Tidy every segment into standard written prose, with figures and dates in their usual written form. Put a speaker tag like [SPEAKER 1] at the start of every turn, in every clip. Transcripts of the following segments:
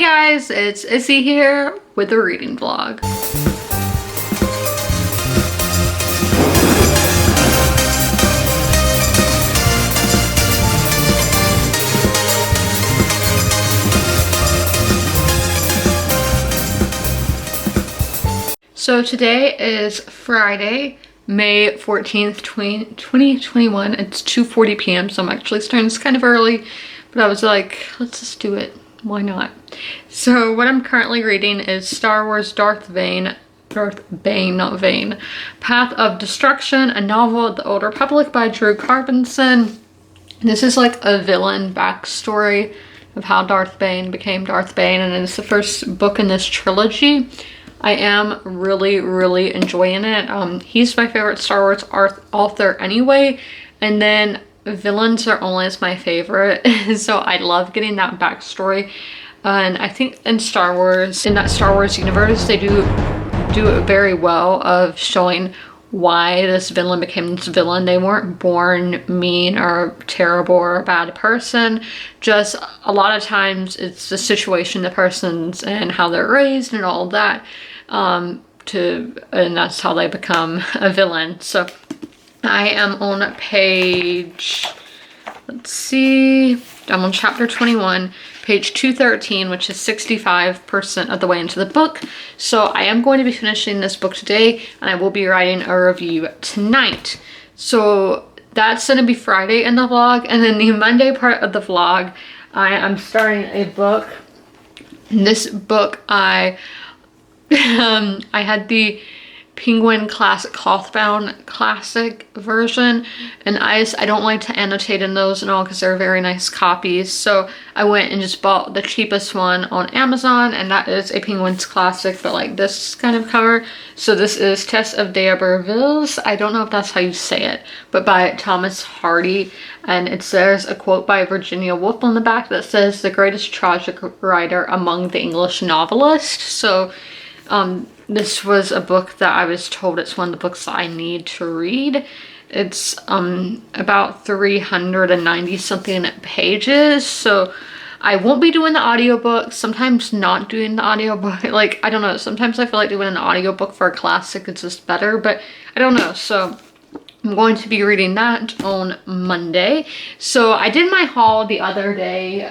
[SPEAKER 1] guys, it's Izzy here with a reading vlog. So today is Friday, May 14th, 2021. It's 2:40 p.m. so I'm actually starting this kind of early, but I was like, let's just do it. Why not? So what I'm currently reading is Star Wars Darth Bane, not Vane, Path of Destruction, a novel of the Old Republic by Drew Carbonson. This is like a villain backstory of how Darth Bane became Darth Bane, and it's the first book in this trilogy. I am really enjoying it. He's my favorite Star Wars author anyway, and then villains are always my favorite. So I love getting that backstory, and I think in Star Wars, in that Star Wars universe, they do it very well of showing why this villain became this villain. They weren't born mean or terrible or a bad person. Just a lot of times it's the situation, the person's, and how they're raised and all of that, and that's how they become a villain. So I am on page, let's see, I'm on chapter 21, page 213, which is 65% of the way into the book. So I am going to be finishing this book today, and I will be writing a review tonight. So that's going to be Friday in the vlog, and then the Monday part of the vlog, I am starting a book. In this book, I had the Penguin Classic clothbound classic version, and I don't like to annotate in those and all because they're very nice copies, so I went and just bought the cheapest one on Amazon, and that is a Penguin's Classic, but like this kind of cover. So this is Tess of D'Iberville's, I don't know if that's how you say it, but by Thomas Hardy, and there's a quote by Virginia Woolf on the back that says, "The greatest tragic writer among the English novelists." So this was a book that I was told it's one of the books that I need to read. It's about 390 something pages, so I won't be doing the audiobook. Sometimes not doing the audiobook, like, I don't know, sometimes I feel like doing an audiobook for a classic is just better, but I don't know. So I'm going to be reading that on Monday. So I did my haul the other day.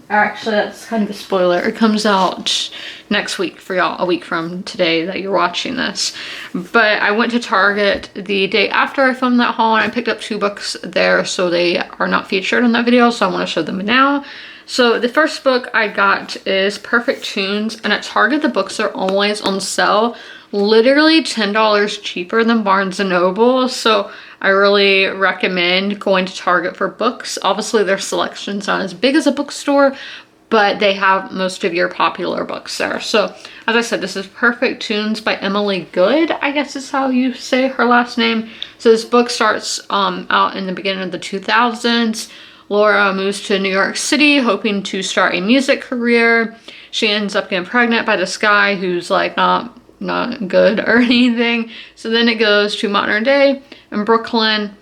[SPEAKER 1] Actually, that's kind of a spoiler. It comes out next week for y'all, a week from today that you're watching this. But I went to Target the day after I filmed that haul, and I picked up 2 books there, so they are not featured in that video, so I want to show them now. So the first book I got is Perfect Tunes, and at Target the books are always on sale, literally $10 cheaper than Barnes & Noble. So I really recommend going to Target for books. Obviously their selection's not as big as a bookstore, but they have most of your popular books there. So as I said, this is Perfect Tunes by Emily Good, I guess is how you say her last name. So this book starts out in the beginning of the 2000s. Laura moves to New York City hoping to start a music career. She ends up getting pregnant by this guy who's like not good or anything. So then it goes to modern day in Brooklyn.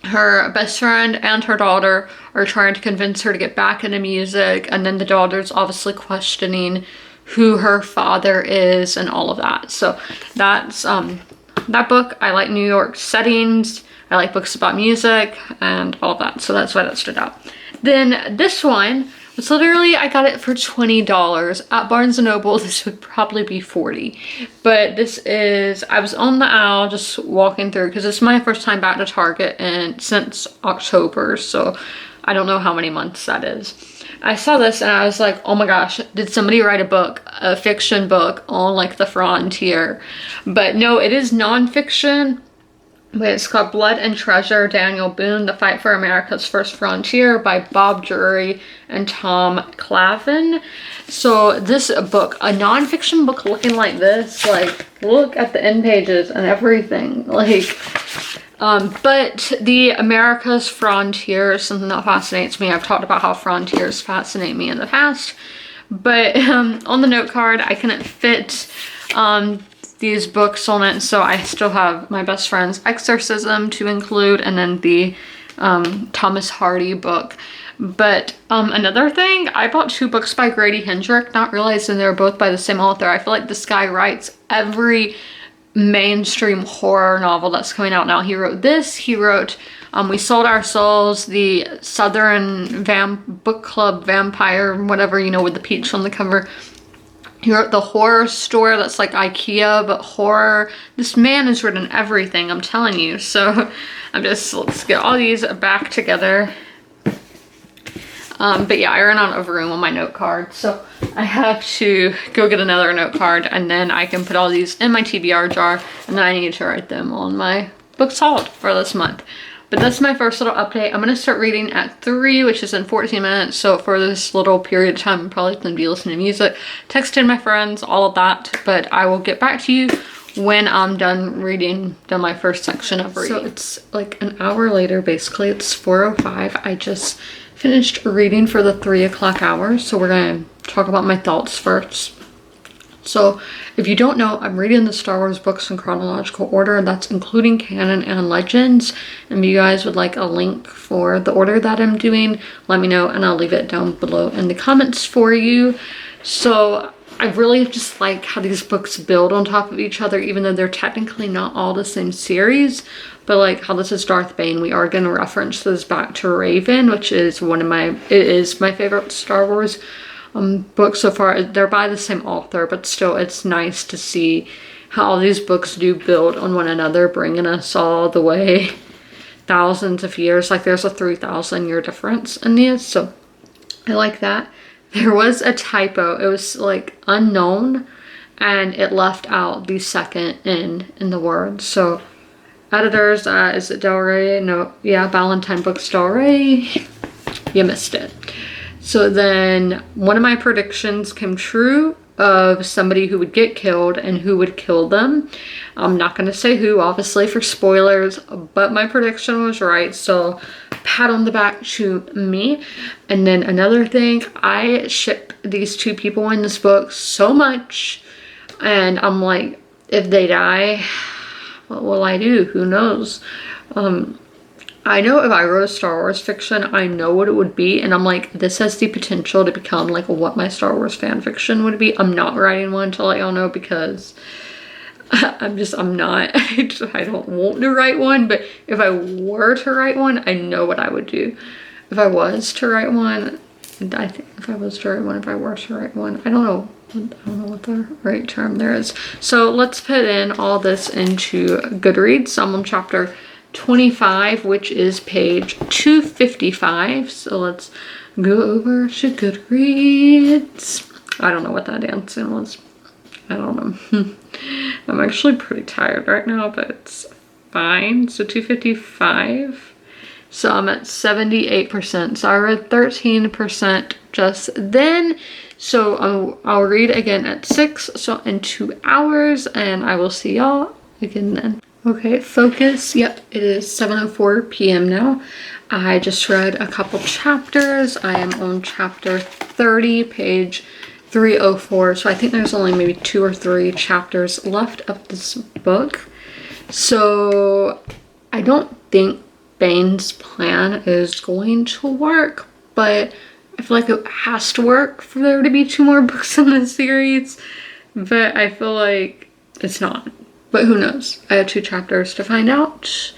[SPEAKER 1] Her best friend and her daughter are trying to convince her to get back into music, and then the daughter's obviously questioning who her father is and all of that. So that's that book. I like New York settings, I like books about music and all of that, so that's why that stood out. Then this one, it's literally, I got it for $20. At Barnes & Noble, this would probably be $40. But this is, I was on the aisle just walking through, because it's my first time back to Target and since October, so I don't know how many months that is. I saw this and I was like, oh my gosh, did somebody write a book, a fiction book on like the frontier? But no, it is nonfiction. But it's called Blood and Treasure, Daniel Boone, The Fight for America's First Frontier by Bob Drury and Tom Clavin. So this book, a nonfiction book looking like this, like look at the end pages and everything. Like, but the America's Frontier is something that fascinates me. I've talked about how frontiers fascinate me in the past. But on the note card, I couldn't fit these books on it, so I still have my best friend's Exorcism to include, and then the Thomas Hardy book. But another thing, I bought 2 books by Grady Hendrick, not realizing they're both by the same author. I feel like this guy writes every mainstream horror novel that's coming out now. He wrote this, he wrote We Sold Our Souls, the Southern Book Club Vampire, whatever, you know, with the peach on the cover. He wrote The Horror Store, that's like IKEA, but horror. This man has written everything, I'm telling you. So let's get all these back together. But yeah, I ran out of room on my note card, so I have to go get another note card, and then I can put all these in my TBR jar, and then I need to write them on my books hauled for this month. But that's my first little update. I'm gonna start reading at 3, which is in 14 minutes. So for this little period of time, I'm probably gonna be listening to music, texting my friends, all of that. But I will get back to you when I'm done my first section of reading. So it's like an hour later, basically. It's 4:05. I just finished reading for the 3 o'clock hour. So we're gonna talk about my thoughts first. So if you don't know, I'm reading the Star Wars books in chronological order. That's including canon and legends. And if you guys would like a link for the order that I'm doing, let me know and I'll leave it down below in the comments for you. So I really just like how these books build on top of each other, even though they're technically not all the same series. But like how this is Darth Bane, we are going to reference this back to Raven, which is it is my favorite Star Wars books so far. They're by the same author, but still it's nice to see how all these books do build on one another, bringing us all the way thousands of years. Like there's a 3,000 year difference in these, so I like that. There was a typo. It was like unknown, and it left out the second in the word. So editors, is it Del Rey? No, yeah, Valentine Books Del Rey. You missed it. So then one of my predictions came true of somebody who would get killed and who would kill them. I'm not going to say who, obviously, for spoilers, but my prediction was right. So pat on the back to me. And then another thing, I ship these 2 people in this book so much. And I'm like, if they die, what will I do? Who knows? I know if I wrote a Star Wars fiction, I know what it would be, and I'm like, this has the potential to become like what my Star Wars fan fiction would be. I'm not writing one to let y'all know because I'm not, I don't want to write one, but if I were to write one, I know what I would do. If I was to write one, I think if I were to write one, I don't know what the right term there is. So let's put in all this into Goodreads. I'm on chapter 25, which is page 255. So let's go over to Goodreads. I don't know what that dancing was. I don't know. I'm actually pretty tired right now, but it's fine. So 255. So I'm at 78%. So I read 13% just then. So I'll read again at 6. So in 2 hours, and I will see y'all again then. Okay, focus. Yep, it is 7:04 p.m. now. I just read a couple chapters. I am on chapter 30, page 304. So I think there's only maybe 2 or 3 chapters left of this book. So I don't think Bane's plan is going to work, but I feel like it has to work for there to be 2 more books in this series. But I feel like it's not. But who knows? I have 2 chapters to find out.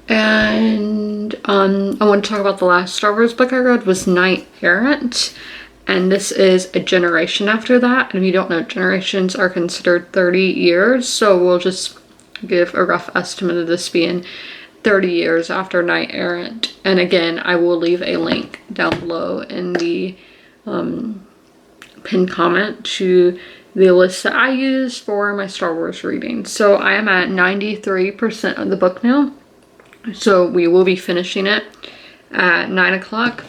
[SPEAKER 1] And I want to talk about the last Star Wars book I read was Knight Errant. And this is a generation after that. And if you don't know, generations are considered 30 years. So we'll just give a rough estimate of this being 30 years after Knight Errant. And again, I will leave a link down below in the pinned comment to the list that I use for my Star Wars reading. So I am at 93% of the book now. So we will be finishing it at 9 o'clock.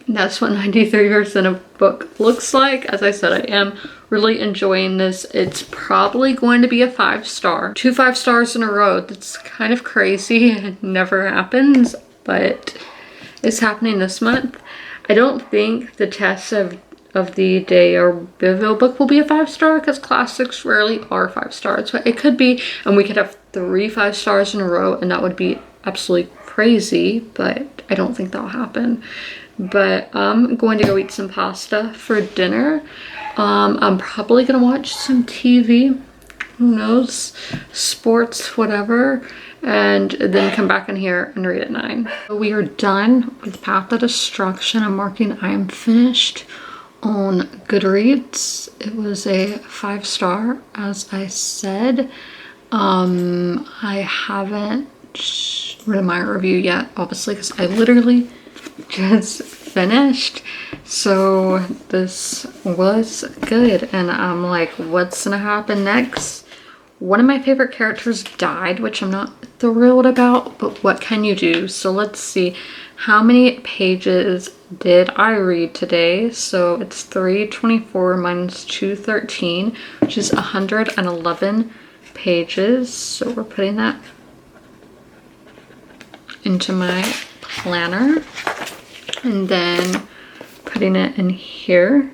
[SPEAKER 1] That's what 93% of book looks like. As I said, I am really enjoying this. It's probably going to be a 5-star. 2 5 stars in a row. That's kind of crazy. It never happens, but it's happening this month. I don't think the test of the Day or Biville book will be a 5-star because classics rarely are 5 stars, but it could be, and we could have 3 5 stars in a row, and that would be absolutely crazy, but I don't think that'll happen. but I'm going to go eat some pasta for dinner. I'm probably gonna watch some TV, who knows, sports, whatever, and then come back in here and read at 9. We are done with Path of Destruction. I'm marking I am finished on Goodreads. It was a 5-star, as I said. I haven't written my review yet, obviously, because I literally just finished. So this was good, and I'm like, what's gonna happen next? One of my favorite characters died, which I'm not thrilled about, but what can you do? So let's see, how many pages did I read today? So it's 324 minus 213, which is 111 pages. So we're putting that into my planner and then putting it in here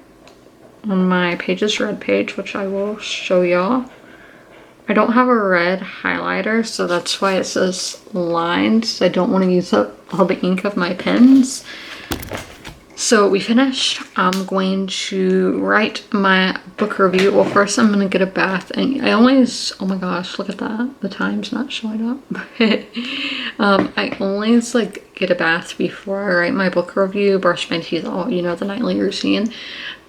[SPEAKER 1] on my pages read page, which I will show y'all. I don't have a red highlighter, so that's why it says lines. I don't want to use up all the ink of my pens. So we finished. I'm going to write my book review. Well, first I'm going to get a bath, and I always, oh my gosh, look at that. The time's not showing up. I always like get a bath before I write my book review, brush my teeth, all, you know, the nightly routine.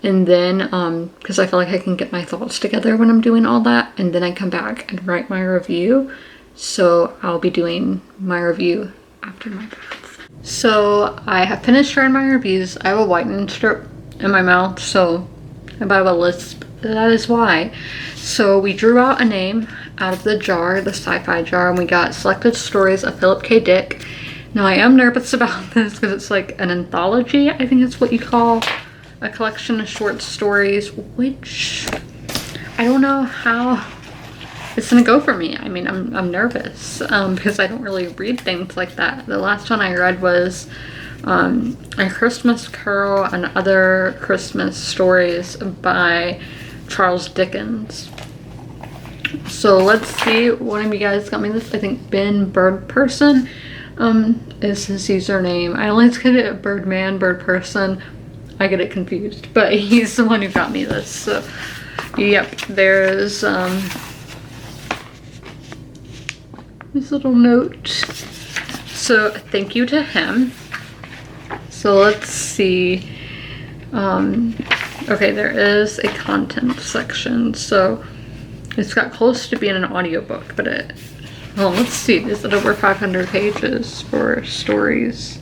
[SPEAKER 1] And then, because I feel like I can get my thoughts together when I'm doing all that, and then I come back and write my review. So I'll be doing my review after my bath. So I have finished writing my reviews. I have a whitening strip in my mouth, so if I have a lisp, that is why. So we drew out a name out of the jar, the sci-fi jar, and we got Selected Stories of Philip K. Dick. Now I am nervous about this because it's like an anthology, I think it's what you call a collection of short stories, which I don't know how it's gonna go for me. I mean, I'm nervous because I don't really read things like that. The last one I read was A Christmas Carol and Other Christmas Stories by Charles Dickens. So let's see, one of you guys got me this. I think Ben Birdperson is his username. I always get it Birdman, Birdperson. I get it confused, but he's the one who got me this. So yep, there's this little note. So thank you to him. So let's see. Okay, there is a content section. So it's got close to being an audiobook, but it, well, let's see. Is it over 500 pages for stories?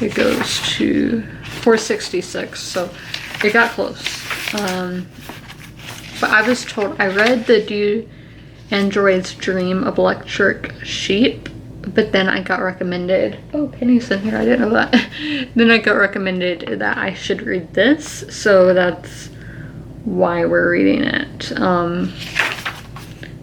[SPEAKER 1] It goes to 466, so it got close. But I was told, I read the Do Androids Dream of Electric Sheep, but then I got recommended, oh, Penny's in here, I didn't know that. Then I got recommended that I should read this, so that's why we're reading it.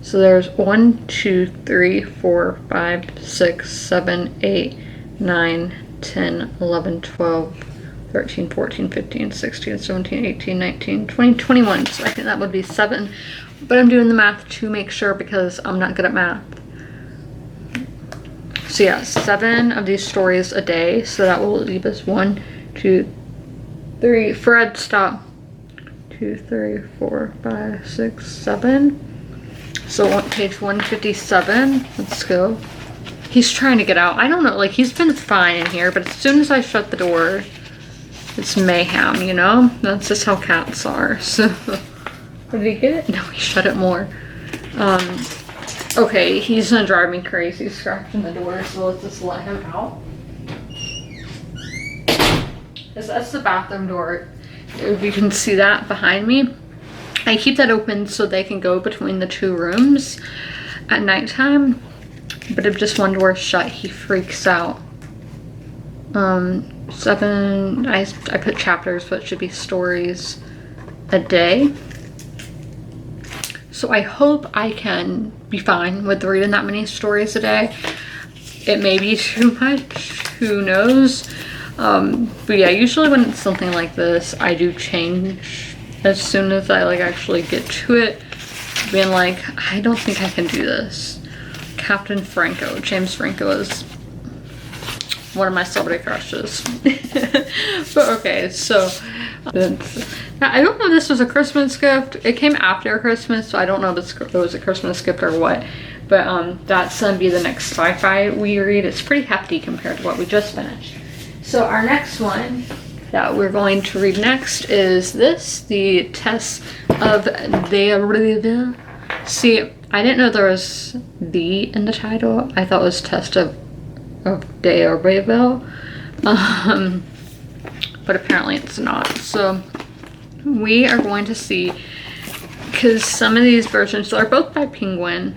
[SPEAKER 1] So there's 1, 2, 3, 4, 5, 6, 7, 8, 9, 10, 11, 12, 13, 14, 15, 16, 17, 18, 19, 20, 21. So I think that would be 7. But I'm doing the math to make sure because I'm not good at math. So yeah, 7 of these stories a day. So that will leave us 1, 2, 3. Fred, stop. 2, 3, 4, 5, 6, 7. So on page 157. Let's go. He's trying to get out. I don't know, like he's been fine in here, but as soon as I shut the door, it's mayhem, you know? That's just how cats are. So, did he get it? No, he shut it more. Okay, he's gonna drive me crazy scratching the door, so let's just let him out. That's the bathroom door. If you can see that behind me. I keep that open so they can go between the 2 rooms at nighttime. But if just one door is shut, he freaks out. 7, I put chapters, but it should be stories a day. So I hope I can be fine with reading that many stories a day. It may be too much, who knows? But yeah, usually when it's something like this, I do change as soon as I like actually get to it, being like, I don't think I can do this. Captain Franco, James Franco is one of my celebrity crushes. But okay, so now, I don't know if this was a Christmas gift. It came after Christmas, so I don't know if it was a Christmas gift or what. But that's gonna be the next sci-fi we read. It's pretty hefty compared to what we just finished. So our next one that we're going to read next is this, The Test of the. See, I didn't know there was "the" in the title. I thought it was Test of D'Urberville. But apparently it's not. So we are going to see, because some of these versions are both by Penguin,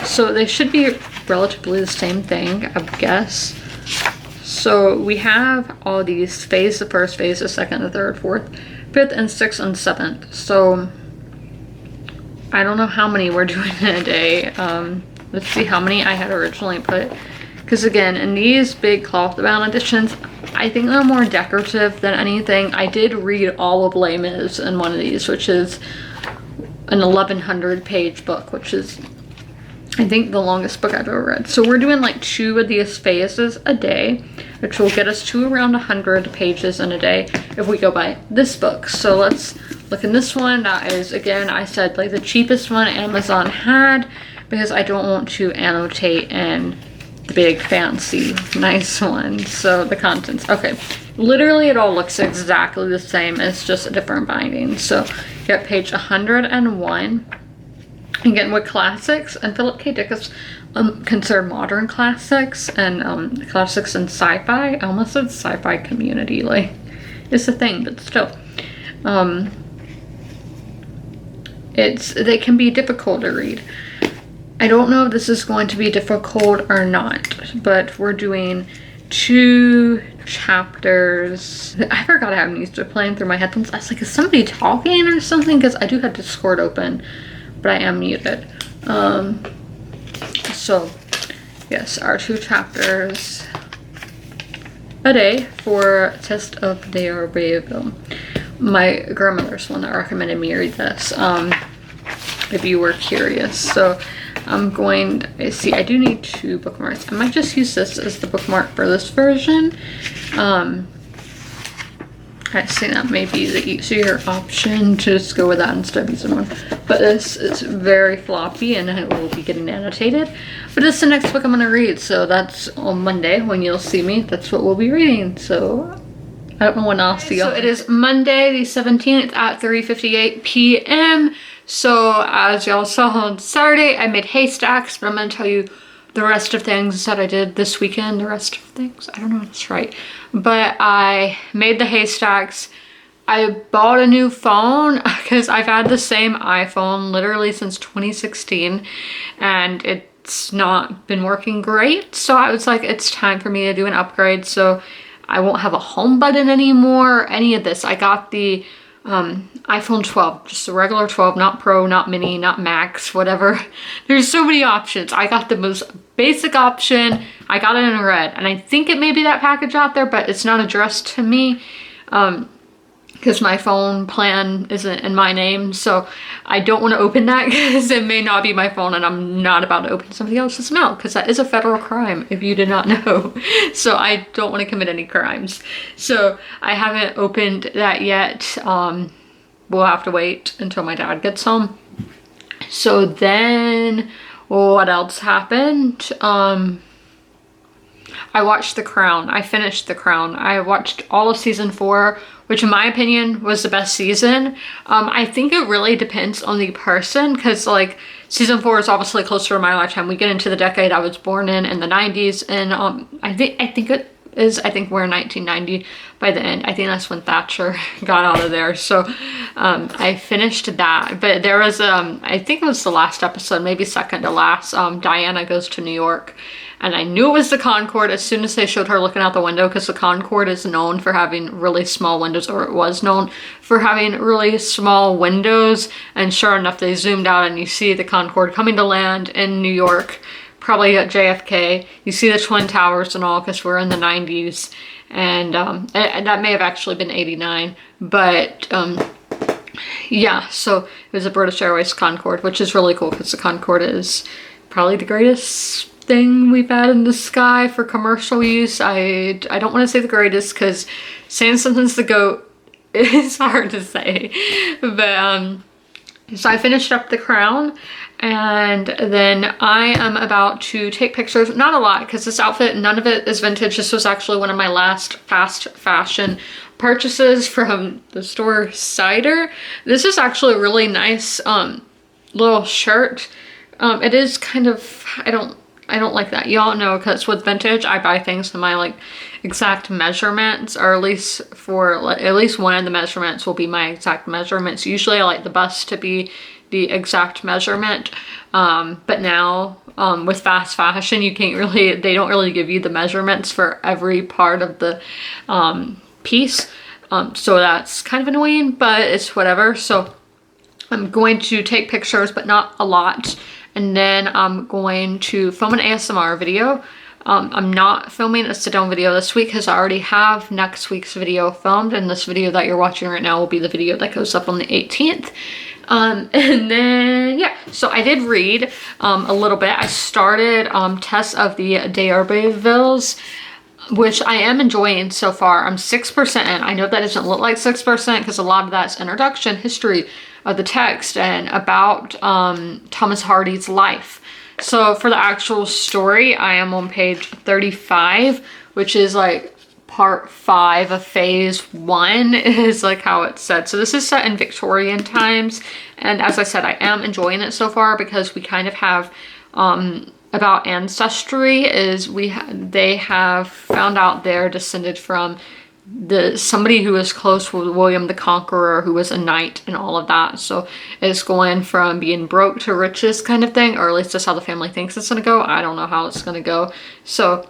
[SPEAKER 1] so they should be relatively the same thing, I guess. So we have all these phase, the first phase, the second, the third, fourth, fifth, and sixth, and seventh. So I don't know how many we're doing in a day. Let's see how many I had originally put. Because again, in these big cloth bound editions, I think they're more decorative than anything. I did read all of Les Mis in one of these, which is an 1,100 page book, which is, I think, the longest book I've ever read. So we're doing like 2 of these phases a day, which will get us to around 100 pages in a day if we go by this book. So let's look in this one. That is, again, I said like the cheapest one Amazon had, because I don't want to annotate in the big fancy nice one. So the contents, okay, literally it all looks exactly the same. It's just a different binding. So you got page 101. Again, with classics, and Philip K. Dick is considered modern classics, and classics in sci-fi. I almost said sci-fi community, like it's a thing, but still. They can be difficult to read. I don't know if this is going to be difficult or not, but we're doing 2 chapters. I forgot I have music playing through my headphones. I was like, is somebody talking or something? Because I do have Discord open, but I am muted. So yes, our 2 chapters a day for Test of D'Urberville. My grandmother's one that recommended me read this, if you were curious. So I'm going to see, I do need 2 bookmarks. I might just use this as the bookmark for this version. I think that may be the easier option to just go with that instead of using one. But this is very floppy and it will be getting annotated. But it's the next book I'm going to read. So that's on Monday when you'll see me. That's what we'll be reading. So I don't know when I'll see you. So it is Monday the 17th at 3:58 p.m. So as y'all saw on Saturday, I made haystacks, but I'm going to tell you the rest of things that I did this weekend. The rest of things, I don't know if that's right. But I made the haystacks. I bought a new phone because I've had the same iPhone literally since 2016 and it's not been working great. So I was like, it's time for me to do an upgrade. So I won't have a home button anymore, any of this. I got the iPhone 12, just a regular 12, not Pro, not Mini, not Max, whatever. There's so many options. I got the most basic option. I got it in red, and I think it may be that package out there, but it's not addressed to me because my phone plan isn't in my name, so I don't want to open that because it may not be my phone and I'm not about to open somebody else's mail because that is a federal crime if you did not know. So I don't want to commit any crimes. So I haven't opened that yet. We'll have to wait until my dad gets home. So then what else happened? I watched The Crown. I finished The Crown. I watched all of season 4, which in my opinion was the best season. I think it really depends on the person because like season 4 is obviously closer to my lifetime. We get into the decade I was born in the 90s, and I think it is, I think we're in 1990 by the end. I think that's when Thatcher got out of there. So I finished that, but there was I think it was the last episode, maybe second to last. Diana goes to New York, and I knew it was the Concorde as soon as they showed her looking out the window, because the Concorde is known for having really small windows, or it was known for having really small windows. And sure enough, they zoomed out and you see the Concorde coming to land in New York, probably at JFK. You see the Twin Towers and all, because we're in the 90s. And that may have actually been 89. But yeah, so it was a British Airways Concorde, which is really cool because the Concorde is probably the greatest thing we've had in the sky for commercial use. I don't want to say the greatest because saying something's the GOAT is hard to say. But so I finished up the crown, and then I am about to take pictures. Not a lot, because this outfit, none of it is vintage. This was actually one of my last fast fashion purchases from the store Cider. This is actually a really nice little shirt. It is kind of, I don't like that. Y'all know, because with vintage, I buy things in my like exact measurements, or at least for at least one of the measurements will be my exact measurements. Usually I like the bust to be the exact measurement, but now with fast fashion, you can't really, they don't really give you the measurements for every part of the piece, so that's kind of annoying, but it's whatever. So I'm going to take pictures, but not a lot, and then I'm going to film an ASMR video. I'm not filming a sit-down video this week because I already have next week's video filmed, and this video that you're watching right now will be the video that goes up on the 18th. And then, yeah, so I did read a little bit. I started tests of the D'Urbervilles, which I am enjoying so far. I'm 6% in. I know that doesn't look like 6% because a lot of that's introduction, history of the text, and about Thomas Hardy's life. So for the actual story, I am on page 35, which is like part 5 of phase 1 is like how it's said. So this is set in Victorian times, and as I said, I am enjoying it so far because we kind of have about ancestry is they have found out they're descended from somebody who was close with William the Conqueror, who was a knight and all of that. So it's going from being broke to riches kind of thing, or at least that's how the family thinks it's gonna go. I don't know how it's gonna go. So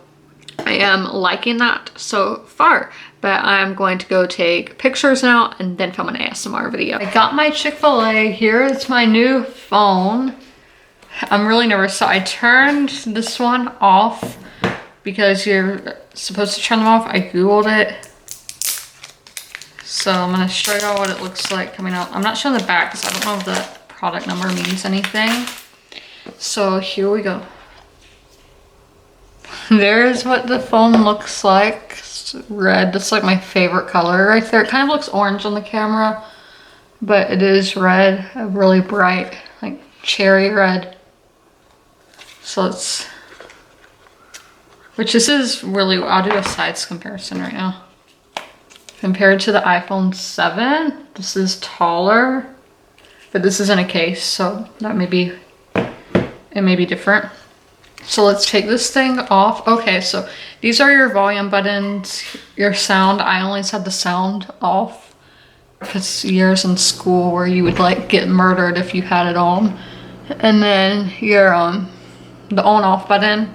[SPEAKER 1] I am liking that so far, but I'm going to go take pictures now and then film an ASMR video. I got my Chick-fil-A. Here is my new phone. I'm really nervous. So I turned this one off because you're supposed to turn them off. I Googled it. So I'm gonna show y'all what it looks like coming out. I'm not showing the back because I don't know if the product number means anything. So here we go. There's what the phone looks like. It's red. That's like my favorite color right there. It kind of looks orange on the camera, but it is red, a really bright, like cherry red. So it's, which this is really, I'll do a size comparison right now. Compared to the iPhone 7, this is taller, but this is in a case, so that may be, it may be different. So let's take this thing off. Okay, so these are your volume buttons, your sound. I always had the sound off because years in school where you would like get murdered if you had it on. And then your the on off button.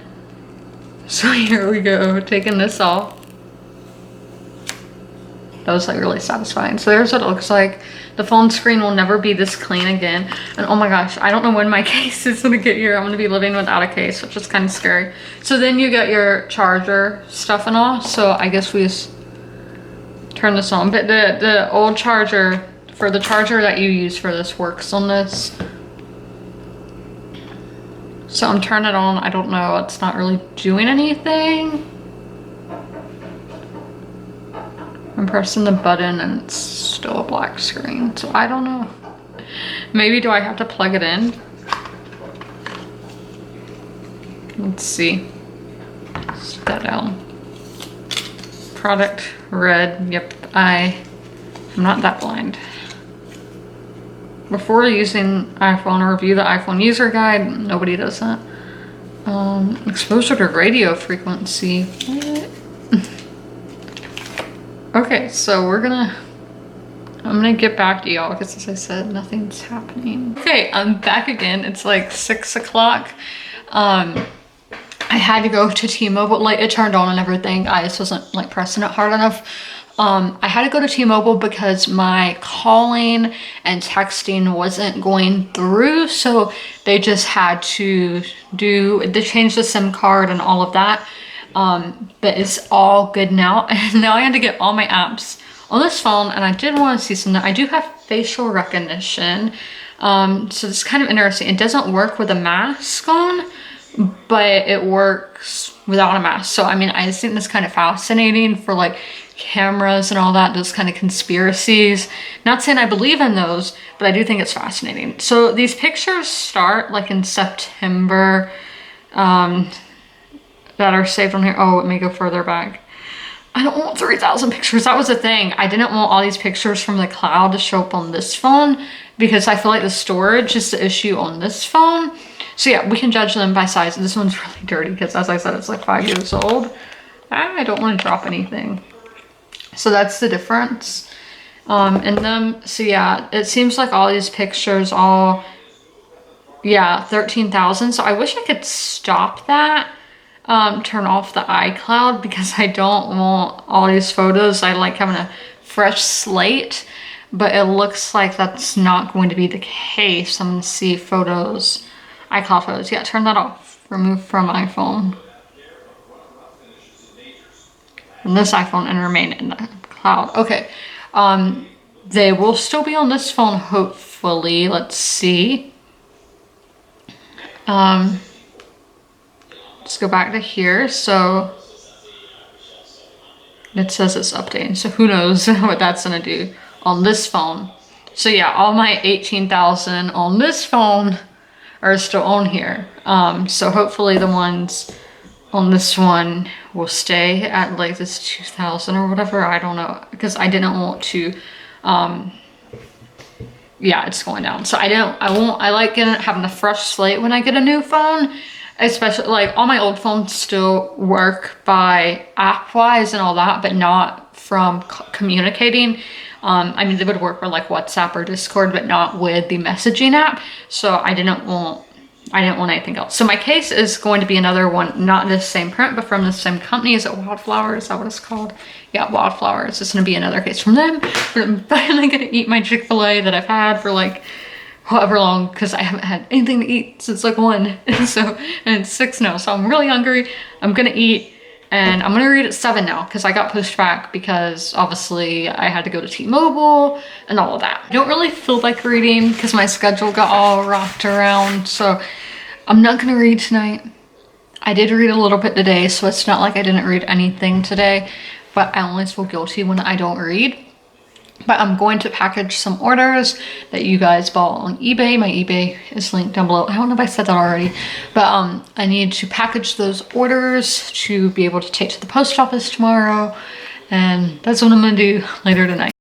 [SPEAKER 1] So here we go, taking this off. That was like really satisfying. So there's what it looks like. The phone screen will never be this clean again. And oh my gosh, I don't know when my case is gonna get here. I'm gonna be living without a case, which is kind of scary. So then you get your charger stuff and all. So I guess we just turn this on. But the old charger, for the charger that you use for this, works on this. So I'm turning it on. I don't know, it's not really doing anything. I'm pressing the button and it's still a black screen, so I don't know. Maybe do I have to plug it in? Let's see. Set that down. Product red. Yep, I'm not that blind. Before using iPhone, review the iPhone user guide. Nobody does that. Exposure to radio frequency. What? Okay, so I'm gonna get back to y'all because as I said, nothing's happening. Okay, I'm back again. It's like 6 o'clock. I had to go to T-Mobile, like it turned on and everything. I just wasn't like pressing it hard enough. I had to go to T-Mobile because my calling and texting wasn't going through. So they just had to they changed the SIM card and all of that. But it's all good now. And now I had to get all my apps on this phone, and I did want to see something. I do have facial recognition. So it's kind of interesting. It doesn't work with a mask on, but it works without a mask. So I mean, I just think that's kind of fascinating for like cameras and all that, those kind of conspiracies. Not saying I believe in those, but I do think it's fascinating. So these pictures start like in September, that are saved on here. Oh, let me go further back. I don't want 3,000 pictures. That was the thing. I didn't want all these pictures from the cloud to show up on this phone because I feel like the storage is the issue on this phone. So yeah, we can judge them by size. This one's really dirty because, as I said, it's like 5 years old. I don't want to drop anything. So that's the difference in them. So yeah, it seems like all these pictures all, yeah, 13,000. So I wish I could stop that. Turn off the iCloud because I don't want all these photos. I like having a fresh slate, but it looks like that's not going to be the case. I'm gonna see photos, iCloud photos. Yeah, turn that off. Remove from iPhone. And this iPhone and remain in the cloud. Okay. They will still be on this phone, hopefully. Let's see. Let's go back to here. So it says it's updating. So who knows what that's gonna do on this phone. So yeah, all my 18,000 on this phone are still on here. So hopefully the ones on this one will stay at like this 2,000 or whatever. I don't know, because I didn't want to, yeah, it's going down. So I like having a fresh slate when I get a new phone. Especially like all my old phones still work by app wise and all that, but not from communicating. I mean, they would work with like WhatsApp or Discord, but not with the messaging app. So I didn't want anything else. So my case is going to be another one, not the same print, but from the same company. Is it Wildflower? Is that what it's called? Yeah, Wildflower. It's just gonna be another case from them. But I'm finally gonna eat my Chick-fil-A that I've had for like however long, because I haven't had anything to eat since like 1. And it's 6 now, so I'm really hungry. I'm gonna eat, and I'm gonna read at 7 now because I got pushed back because obviously I had to go to T-Mobile and all of that. I don't really feel like reading because my schedule got all rocked around, so I'm not gonna read tonight. I did read a little bit today, so it's not like I didn't read anything today, but I always feel guilty when I don't read. But I'm going to package some orders that you guys bought on eBay. My eBay is linked down below. I don't know if I said that already, but I need to package those orders to be able to take to the post office tomorrow. And that's what I'm gonna do later tonight.